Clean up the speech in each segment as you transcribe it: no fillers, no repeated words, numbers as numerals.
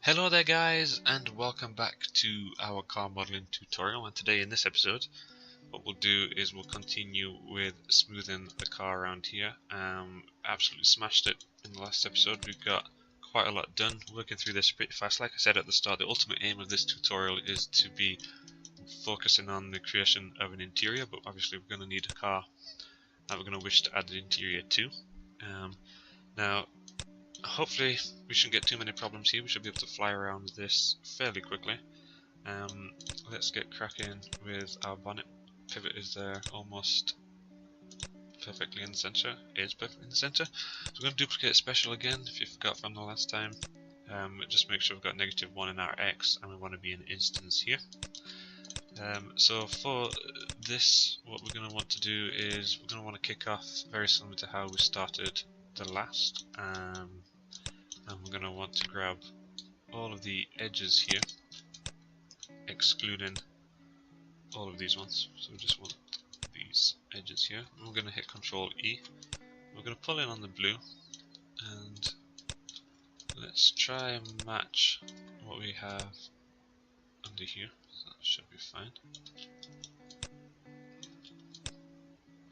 Hello there guys, and welcome back to our car modeling tutorial. And today in this episode what we'll do is we'll continue with smoothing the car around here. Absolutely smashed it in the last episode. We've got quite a lot done, working through this pretty fast. Like I said at the start, the ultimate aim of this tutorial is to be focusing on the creation of an interior, but obviously we're going to need a car that we're going to wish to add an interior to. Now hopefully we shouldn't get too many problems here. We should be able to fly around with this fairly quickly. Let's get cracking with our bonnet. Pivot is there, almost perfectly in the center. It is perfectly in the center. So we're going to duplicate special again, if you forgot from the last time. Just make sure we've got -1 in our X, and we want to be an instance here. So for this, what we're going to want to do is we're going to want to kick off very similar to how we started the last. And we're going to want to grab all of the edges here, excluding all of these ones. So we just want these edges here. And we're going to hit Control E. We're going to pull in on the blue, and let's try and match what we have under here. So that should be fine.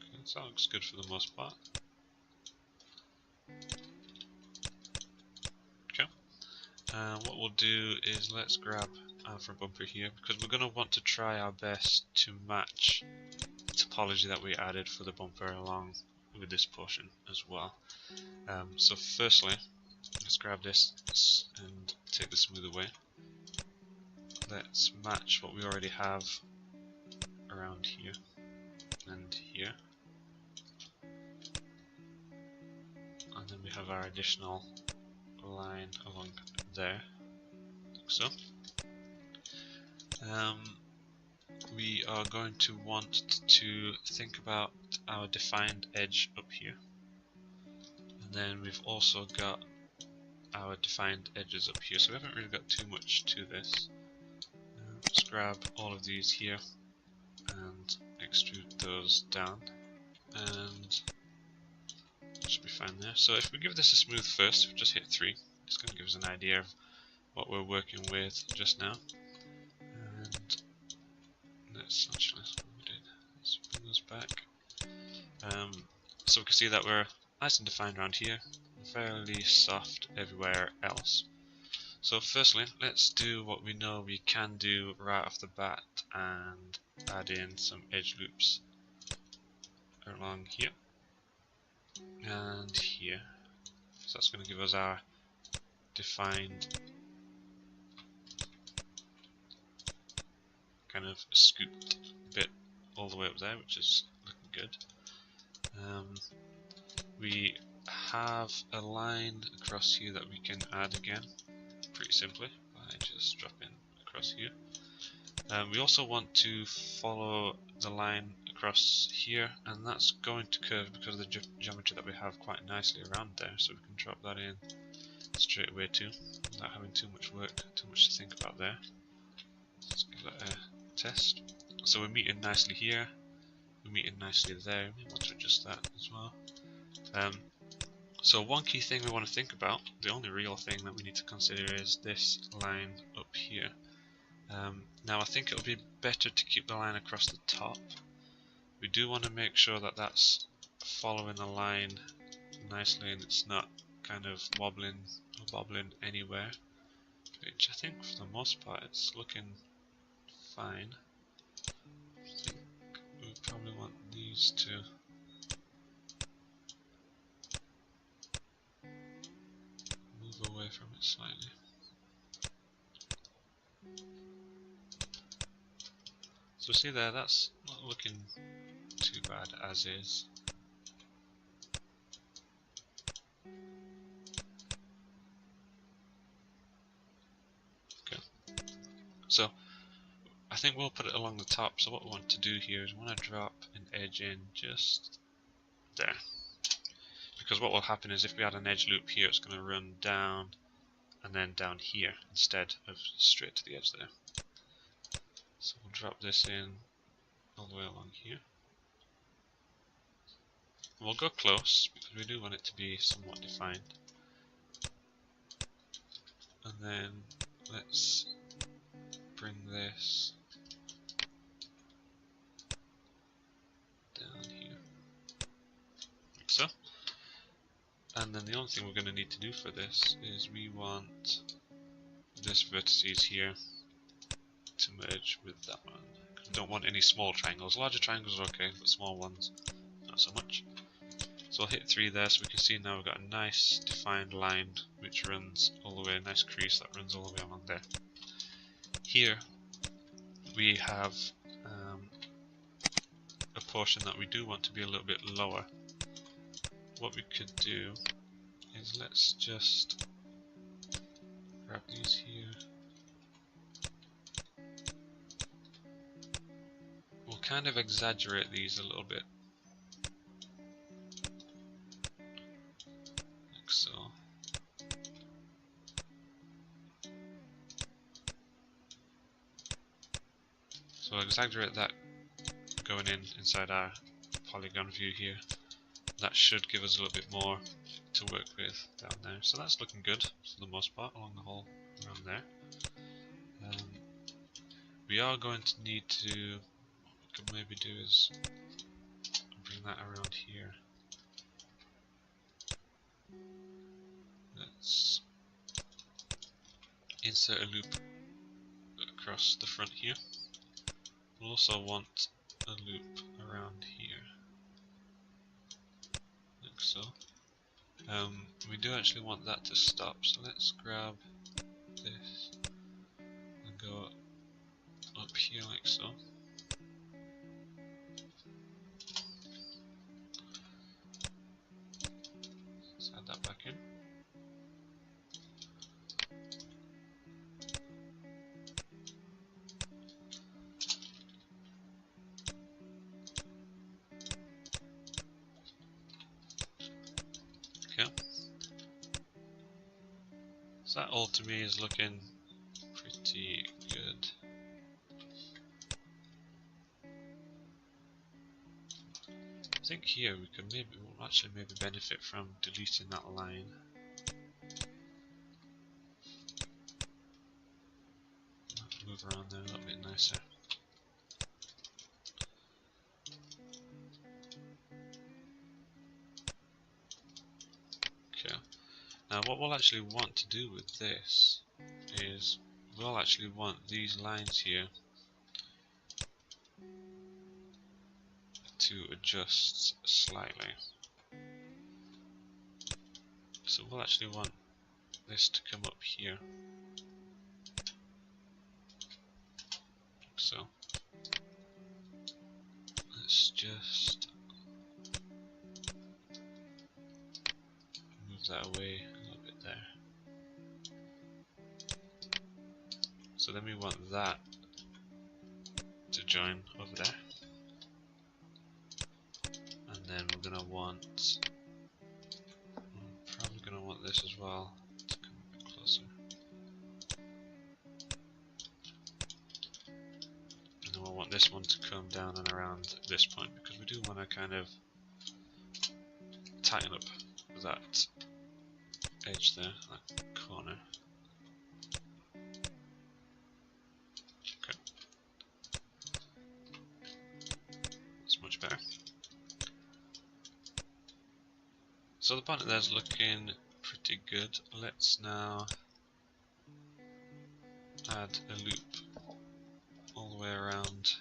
Okay, so that looks good for the most part. What we'll do is let's grab our front bumper here, because we're going to want to try our best to match the topology that we added for the bumper along with this portion as well. So firstly, let's grab this and take the smooth away. Let's match what we already have around here and here, and then we have our additional line along there, like so. We are going to want to think about our defined edge up here, and then we've also got our defined edges up here, so we haven't really got too much to this. Let's grab all of these here and extrude those down, and should be fine there. So if we give this a smooth first, we just hit 3, it's going to give us an idea of what we're working with just now. And let's bring those back. So we can see that we're nice and defined around here, fairly soft everywhere else. So firstly, let's do what we know we can do right off the bat and add in some edge loops along here and here. So that's going to give us our defined kind of scooped bit all the way up there, which is looking good. We have a line across here that we can add again pretty simply by just dropping across here. We also want to follow the line across here, and that's going to curve because of the geometry that we have quite nicely around there, so we can drop that in straight away too, without having too much work, too much to think about there. Let's give that a test. So we're meeting nicely here, we're meeting nicely there. We want to adjust that as well. So one key thing we want to think about, the only real thing that we need to consider, is this line up here. Now I think it would be better to keep the line across the top. We do want to make sure that that's following the line nicely and it's not kind of wobbling or bobbling anywhere, which I think for the most part it's looking fine. I think we probably want these to move away from it slightly. So see there, that's not looking too bad as is. Okay, so I think we'll put it along the top. So what we want to do here is we want to drop an edge in just there, because what will happen is if we add an edge loop here, it's going to run down and then down here instead of straight to the edge there. So we'll drop this in all the way along here. We'll go close because we do want it to be somewhat defined. and then let's bring this down here, like so. And then the only thing we're going to need to do for this is we want this vertices here to merge with that one. We don't want any small triangles. Larger triangles are okay, but small ones not so much. So I'll hit 3 there, so we can see now we've got a nice defined line which runs all the way, a nice crease that runs all the way along there. Here we have a portion that we do want to be a little bit lower. What we could do is let's just grab these here. We'll kind of exaggerate these a little bit, like so. So we'll exaggerate that going inside our polygon view here. That should give us a little bit more to work with down there. So that's looking good for the most part along the whole around there. We are going to need to, what we could maybe do is bring that around here. Let's insert a loop across the front here. We'll also want a loop around here, like so. We do actually want that to stop, so let's grab this and go up here like so. Let's add that back in. Okay. So that all to me is looking pretty good. I think here we could we'll actually maybe benefit from deleting that line. Move around there a little bit nicer. Okay. Now what we'll actually want to do with this is we'll actually want these lines here to adjust slightly. So we'll actually want this to come up here, like so. Let's just move that away a little bit there. So then we want that to join over there. And then we're going to want, probably going to want this as well to come a bit closer. And then we'll want this one to come down and around this point, because we do want to kind of tighten up that edge there, that corner. Okay. That's much better. So the bonnet there's looking pretty good. Let's now add a loop all the way around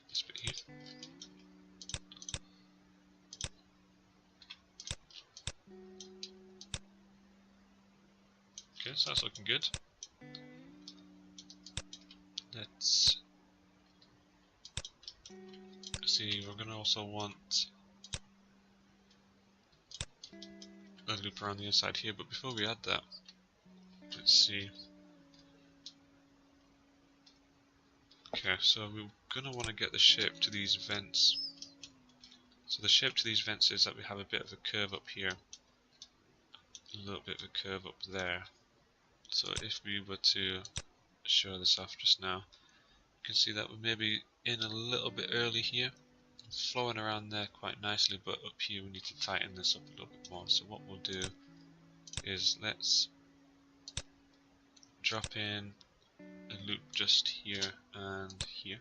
this bit here. Okay, so that's looking good. Let's see, we're going to also want a loop around the inside here, but before we add that, let's see. Okay, so we're going to want to get the shape to these vents. So the shape to these vents is that we have a bit of a curve up here, a little bit of a curve up there. So if we were to show this off just now, you can see that we're maybe in a little bit early here, flowing around there quite nicely, but up here we need to tighten this up a little bit more. So what we'll do is let's drop in a loop just here and here.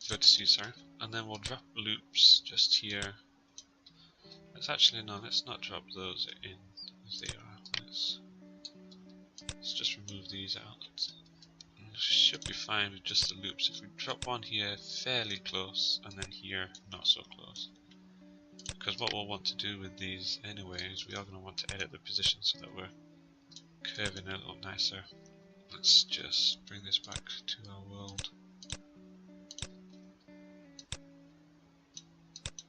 Vertices, sorry. And then we'll drop loops just here. Let's not drop those in as they are. Let's just remove these out. And it should be fine with just the loops. If we drop one here fairly close and then here not so close. Because what we'll want to do with these anyway is we are going to want to edit the position so that we're curving it a little nicer. Let's just bring this back to our world.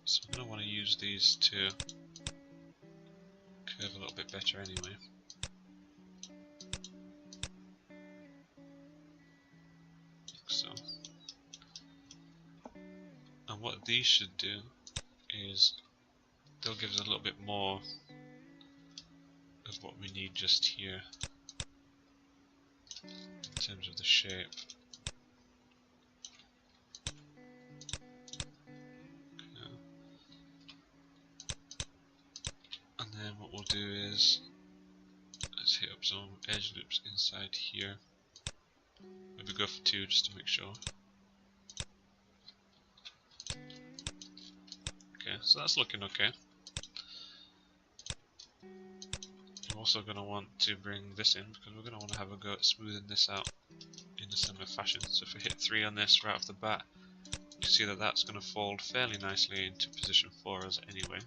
So I'm going to want to use these to curve a little bit better anyway. Like so. And what these should do is they'll give us a little bit more of what we need just here in terms of the shape. Okay. And then what we'll do is let's hit up some edge loops inside here. Maybe go for 2 just to make sure. Okay, so that's looking okay. I'm also going to want to bring this in because we're going to want to have a go at smoothing this out in a similar fashion. So if we hit 3 on this right off the bat, you can see that that's going to fold fairly nicely into position for us anyway.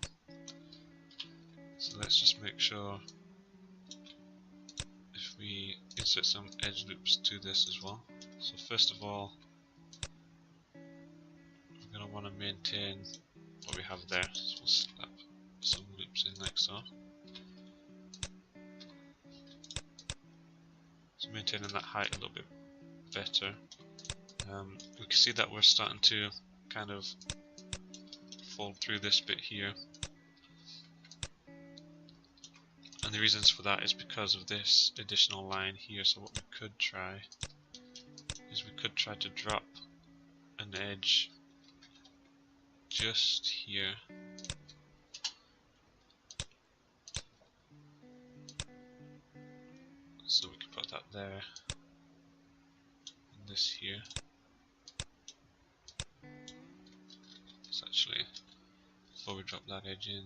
So let's just make sure if we insert some edge loops to this as well. So first of all, we're going to want to maintain what we have there. So we'll slap some loops in like so. So maintaining that height a little bit better. We can see that we're starting to kind of fold through this bit here. And the reasons for that is because of this additional line here. So what we could try is we could try to drop an edge just here. So we can put that there and this here. Let's actually, before we drop that edge in,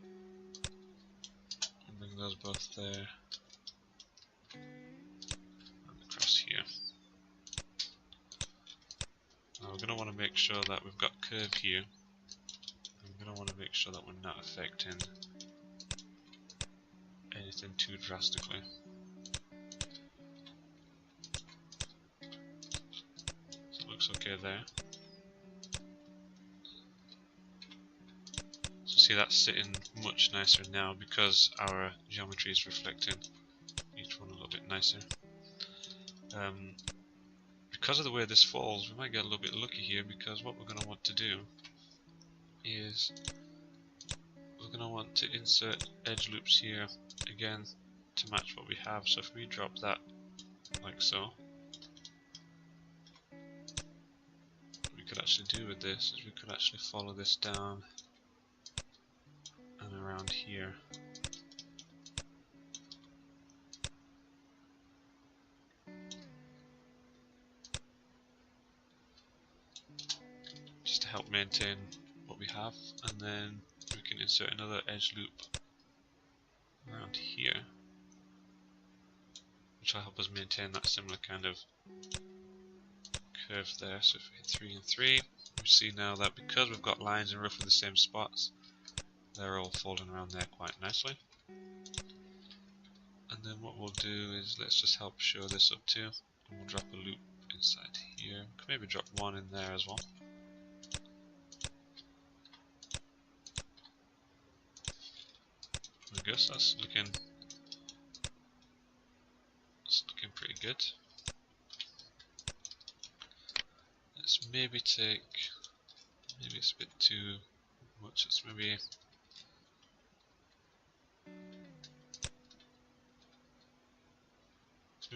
we'll bring those both there and across here. Now we're going to want to make sure that we've got curve here. We're going to want to make sure that we're not affecting anything too drastically. So it looks okay there. So see, that's sitting much nicer now because our geometry is reflecting each one a little bit nicer. Because of the way this falls, we might get a little bit lucky here, because what we're going to want to do is we're going to want to insert edge loops here again to match what we have. So if we drop that like so, what we could actually do with this is we could actually follow this down and around here. Just to help maintain what we have, and then we can insert another edge loop around here, which will help us maintain that similar kind of curve there. So if we hit 3 and 3, we see now that because we've got lines in roughly the same spots, they're all folding around there quite nicely. And then what we'll do is let's just help show this up too, and we'll drop a loop inside here. We could maybe drop one in there as well. I guess that's looking pretty good. Let's maybe take, maybe it's a bit too much. Let's maybe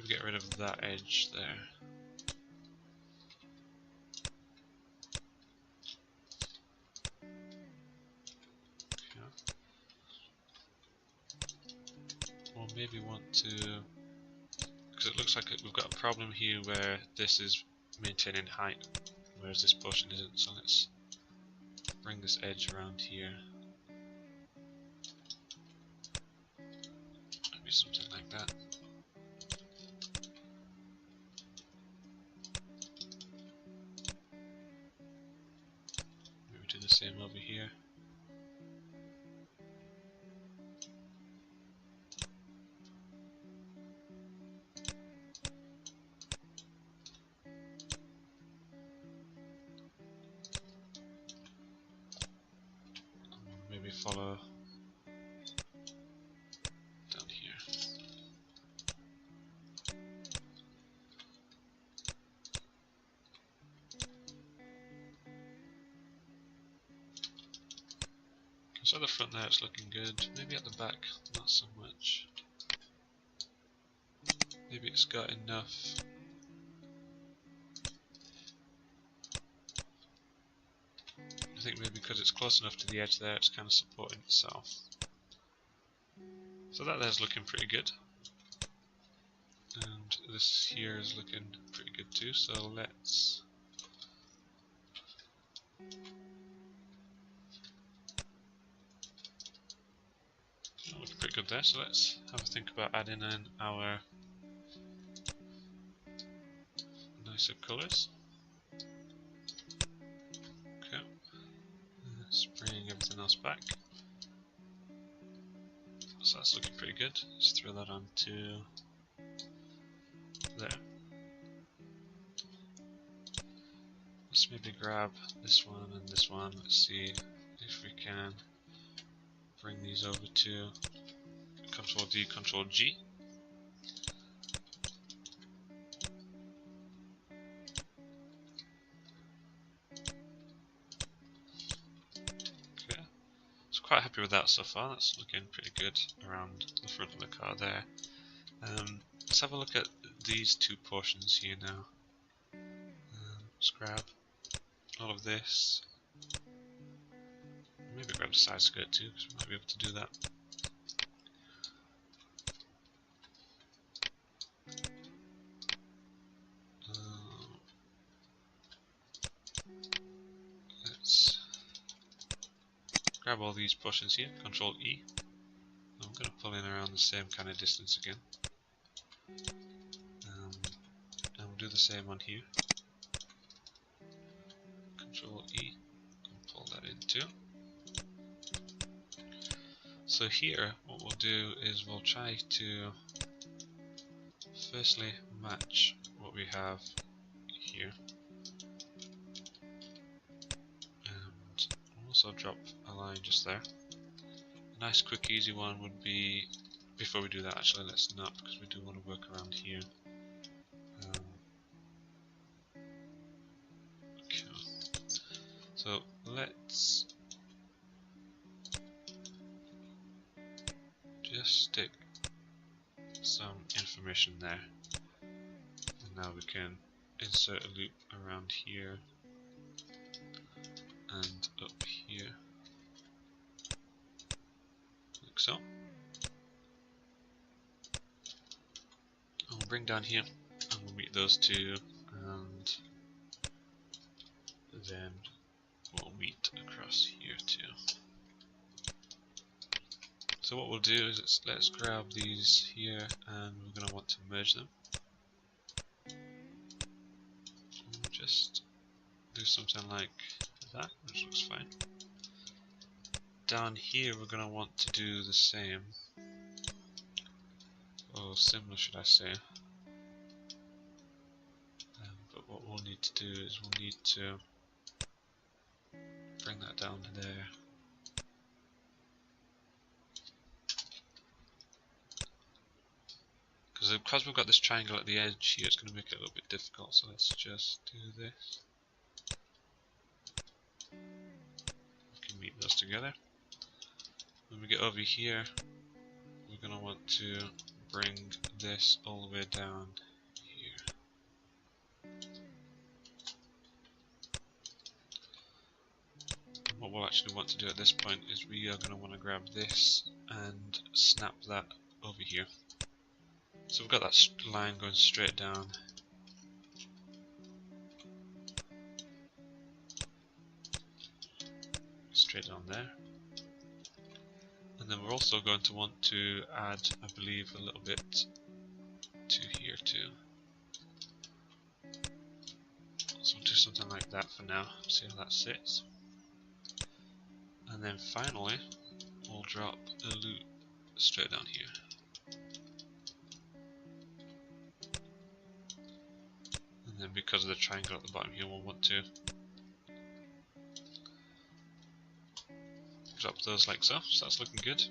get rid of that edge there. we'll maybe want to, because it looks like we've got a problem here where this is maintaining height, whereas this portion isn't. So let's bring this edge around here. Maybe something like that. Maybe do the same over here. Maybe follow down here. So the front there it's looking good. Maybe at the back not so much. Maybe it's got enough. I think maybe because it's close enough to the edge there, it's kind of supporting itself. So that there's looking pretty good. And this here is looking pretty good too, so let's looking pretty good there, so let's have a think about adding in our nicer colours. Okay, let's bring everything else back. So that's looking pretty good. Let's throw that onto there. Let's maybe grab this one and this one. Let's see if we can bring these over to Control D, Control G. Okay, so quite happy with that so far. That's looking pretty good around the front of the car there. Let's have a look at these two portions here now. Let's grab all of this. Maybe grab the side skirt too, because we might be able to do that. Let's grab all these portions here, Control E. I'm going to pull in around the same kind of distance again. And we'll do the same on here. Control E, and pull that in too. So here, what we'll do is we'll try to firstly match what we have here. And we'll also drop a line just there. A nice quick easy one would be, before we do that actually let's not, because we do want to work around here. Okay. So let's just stick some information there, and now we can insert a loop around here and up here, like so. And we'll bring down here and we'll meet those two, and then we'll meet across here too. So what we'll do is let's grab these here, and we're going to want to merge them. We'll just do something like that, which looks fine. Down here we're going to want to do the same, or similar should I say. But what we'll need to do is we'll need to bring that down to there. Because we've got this triangle at the edge here, it's going to make it a little bit difficult, so let's just do this. We can meet those together. When we get over here, we're going to want to bring this all the way down here. And what we'll actually want to do at this point is we are going to want to grab this and snap that over here. So we've got that line going straight down. Straight down there. And then we're also going to want to add, I believe, a little bit to here too. So we'll do something like that for now, see how that sits. And then finally, we'll drop a loop straight down here. And then because of the triangle at the bottom here, we'll want to drop those like so. So that's looking good.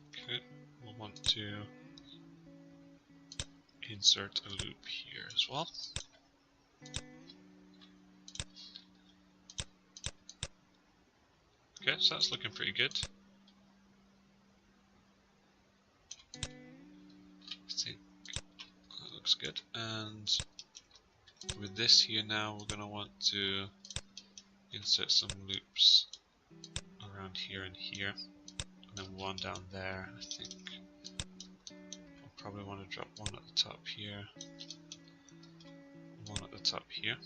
Okay, we'll want to insert a loop here as well. Okay, so that's looking pretty good. I think that looks good. And with this here now, we're going to want to insert some loops around here and here. And then one down there, I think. I'll probably want to drop one at the top here. One at the top here.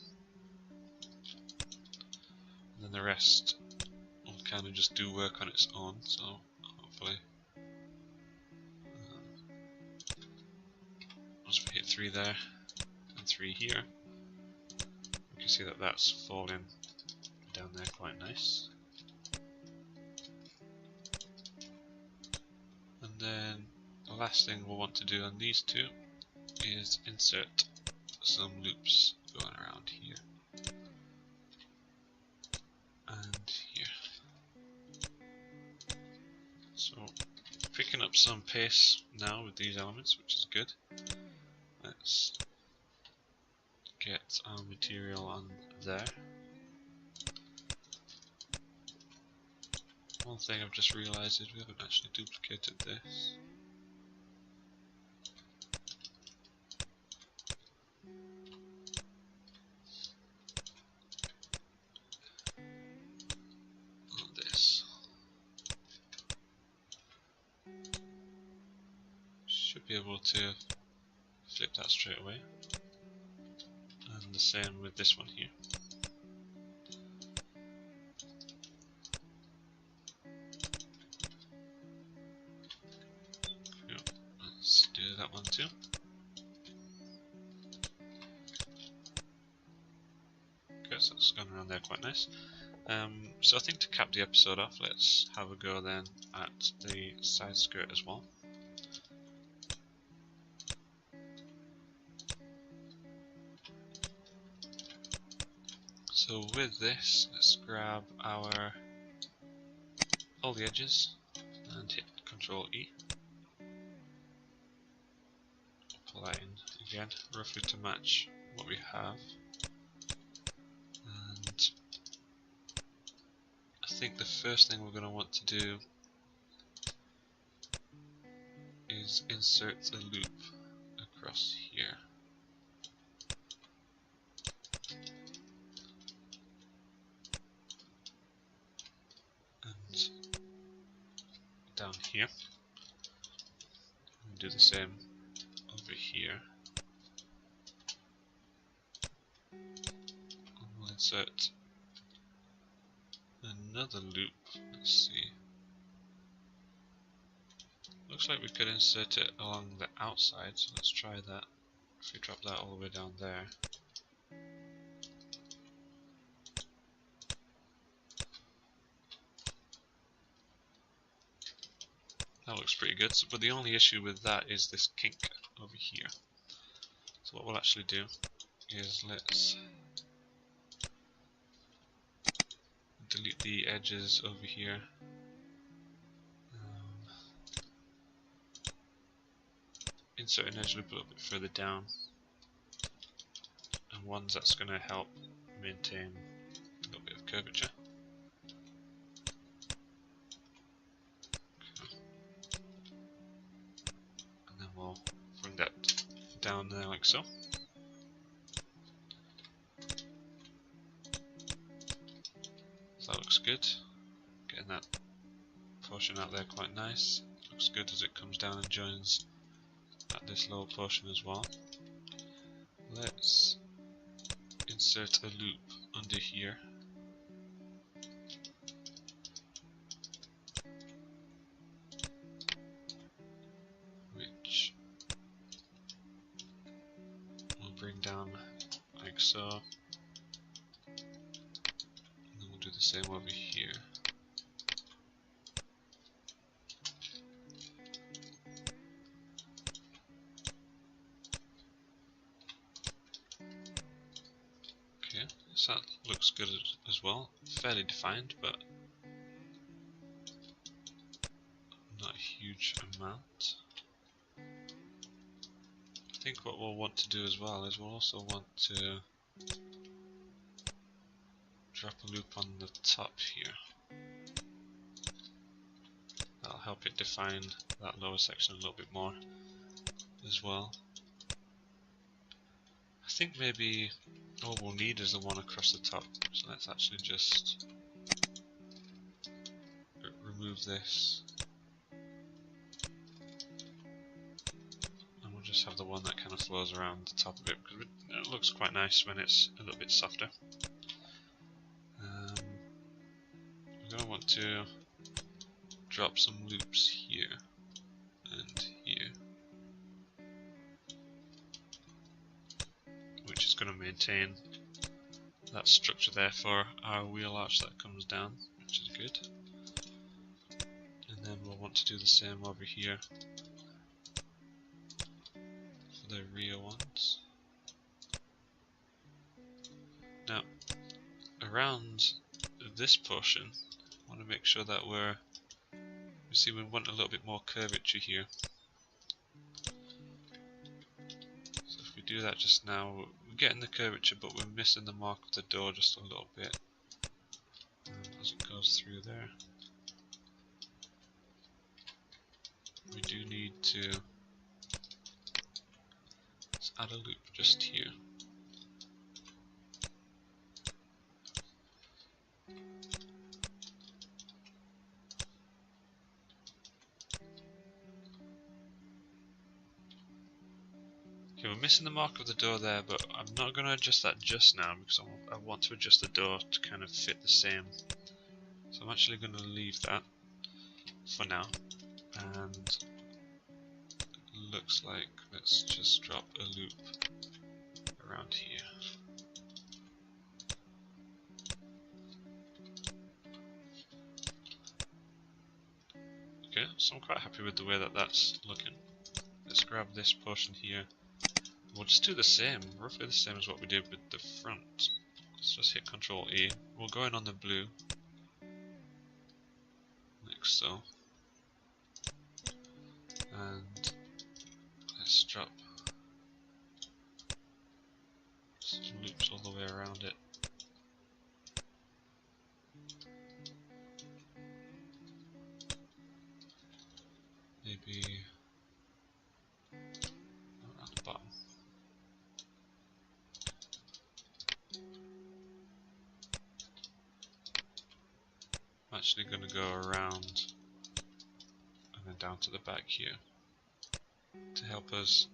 And then the rest will kind of just do work on its own, so hopefully once we hit 3 there and 3 here, we can see that that's falling down there quite nice. And then the last thing we'll want to do on these two is insert some loops going around here and here. So picking up some pace now with these elements, which is good. Let's get our material on there. One thing I've just realised is we haven't actually duplicated this. On this. Should be able to flip that straight away. And the same with this one here. Let's do that one too. Okay, so it's gone around there quite nice. So I think to cap the episode off, let's have a go then at the side skirt as well. So with this, let's grab all the edges and hit Ctrl E. Pull that in again, roughly to match what we have. And I think the first thing we're going to want to do is insert a loop across here. And down here. And do the same over here. And we'll insert another loop. Let's see. Looks like we could insert it along the outside, so let's try that. If we drop that all the way down there. That looks pretty good, but the only issue with that is this kink over here. So what we'll actually do is let's delete the edges over here. Insert an edge loop a little bit further down, and ones that's going to help maintain a little bit of curvature. And then we'll bring that down there like so. That looks good. Getting that portion out there quite nice. Looks good as it comes down and joins at this lower portion as well. Let's insert a loop under here. Which we'll bring down like so. And then we'll do the same over here. Okay, so that looks good as well. Fairly defined, but not a huge amount. I think what we'll want to do as well is we'll also want to drop a loop on the top here. That'll help it define that lower section a little bit more as well. I think maybe all we'll need is the one across the top, so let's actually just remove this. And we'll just have the one that kind of flows around the top of it, because it looks quite nice when it's a little bit softer. We're going to want to drop some loops here and here, which is going to maintain that structure there for our wheel arch that comes down, which is good. And then we'll want to do the same over here for the rear ones. Now, around this portion, I want to make sure that you see we want a little bit more curvature here. So if we do that just now, we're getting the curvature, but we're missing the mark of the door just a little bit as it goes through there. We do need to add a loop just here. Okay, we're missing the mark of the door there, but I'm not going to adjust that just now because I want to adjust the door to kind of fit the same. So I'm actually going to leave that for now, and it looks like let's just drop a loop around here. Okay, so I'm quite happy with the way that that's looking. Let's grab this portion here. We'll just do the same, roughly the same as what we did with the front. Let's just hit Ctrl E. We'll go in on the blue, like so. And let's drop some loops all the way around it. Maybe around the bottom. I'm actually going to go around and then down to the back here to help us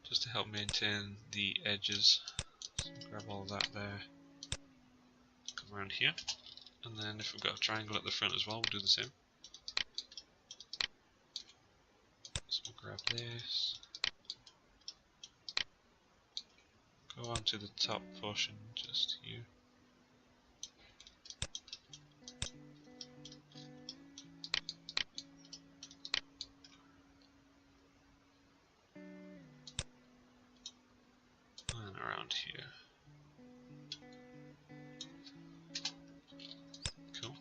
just to help maintain the edges. So grab all that there, come around here, and then if we've got a triangle at the front as well, we'll do the same. So we'll grab this, go on to the top portion just here. And around here. Cool.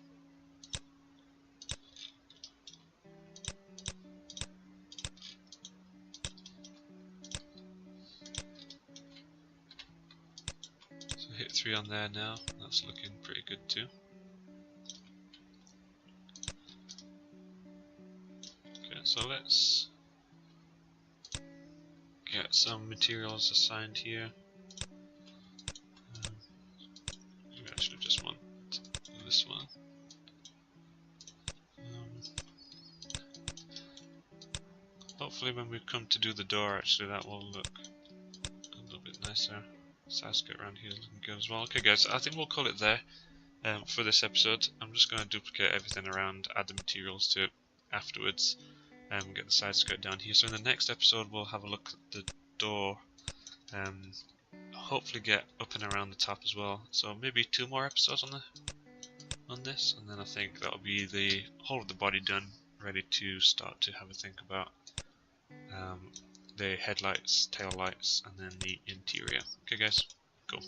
So hit get 3 on there now. That's looking pretty good too. Okay, so let's get some materials assigned here. Maybe I should just want this one. Hopefully when we come to do the door, actually that will look a little bit nicer. Side skirt around here looking good as well. Okay guys, I think we'll call it there for this episode. I'm just going to duplicate everything around, add the materials to it afterwards, and get the side skirt down here. So in the next episode we'll have a look at the door, hopefully get up and around the top as well. So maybe 2 more episodes on this, and then I think that'll be the whole of the body done, ready to start to have a think about the headlights, tail lights, and then the interior. Okay guys, cool.